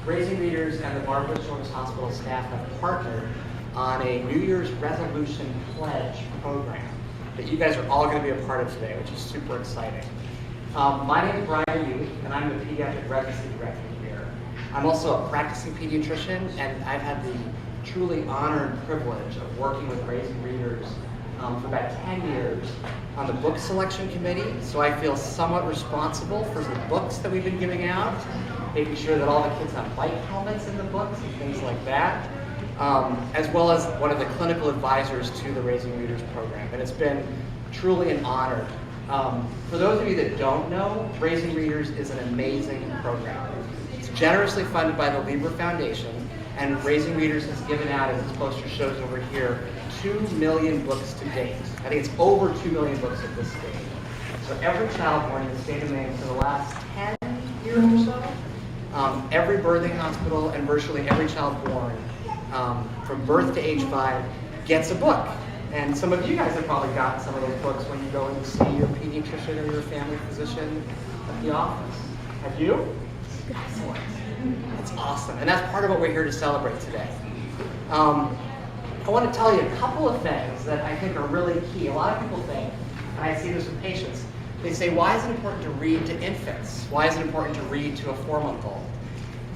Raising Readers and the Barbara Children's Hospital staff have partnered on a New Year's resolution pledge program that you guys are all going to be a part of today, which is super exciting. My name is Brian Youth, and I'm the Pediatric Residency Director here. I'm also a practicing pediatrician, and I've had the truly honor and privilege of working with Raising Readers for about 10 years on the book selection committee, so I feel somewhat responsible for the books that we've been giving out, making sure that all the kids have bike helmets in the books and things like that, as well as one of the clinical advisors to the Raising Readers program, and it's been truly an honor. For those of you that don't know, Raising Readers is an amazing program. It's generously funded by the Libra Foundation, and Raising Readers has given out, as this poster shows over here, 2 million books to date. I think it's over 2 million books at this stage. So every child born in the state of Maine for the last 10 years or so, every birthing hospital and virtually every child born from birth to age 5 gets a book. And some of you guys have probably gotten some of those books when you go in to see your pediatrician or your family physician at the office. Have you? Excellent. That's awesome. And that's part of what we're here to celebrate today. I want to tell you a couple of things that I think are really key. A lot of people think, and I see this with patients, they say, why is it important to read to infants? Why is it important to read to a 4-month-old?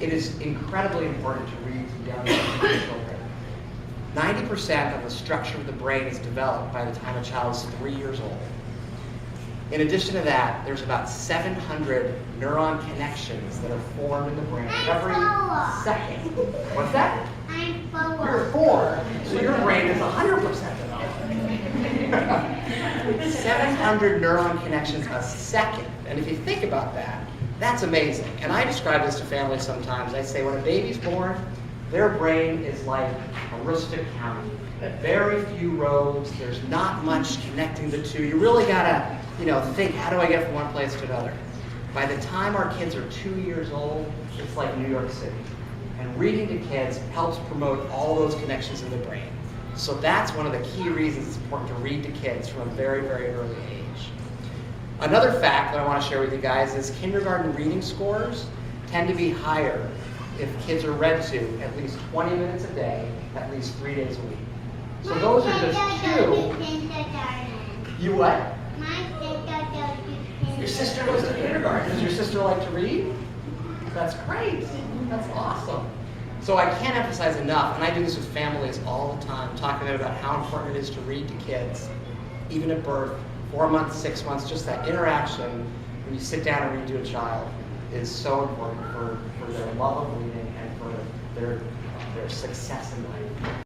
It is incredibly important to read to young children. 90% of the structure of the brain is developed by the time a child is 3 years old. In addition to that, there's about 700 neuron connections that are formed in the brain every second. What's that? I'm 4. You're 4, so your brain is 100% developed. 700 neuron connections a second. And if you think about that, that's amazing. And I describe this to families sometimes. I say when a baby's born, their brain is like Aroostook County. Very few roads, there's not much connecting the two. You really gotta, think, how do I get from one place to another? By the time our kids are 2 years old, it's like New York City. And reading to kids helps promote all those connections in the brain. So that's one of the key reasons it's important to read to kids from a very, very early age. Another fact that I want to share with you guys is kindergarten reading scores tend to be higher if kids are read to at least 20 minutes a day, at least 3 days a week. So those are just 2. You what? Your sister goes to kindergarten. Does your sister like to read? That's great. That's awesome. So I can't emphasize enough, and I do this with families all the time, talking about how important it is to read to kids, even at birth, 4 months, 6 months, just that interaction when you sit down and read to a child is so important for their love of reading and for their success in life.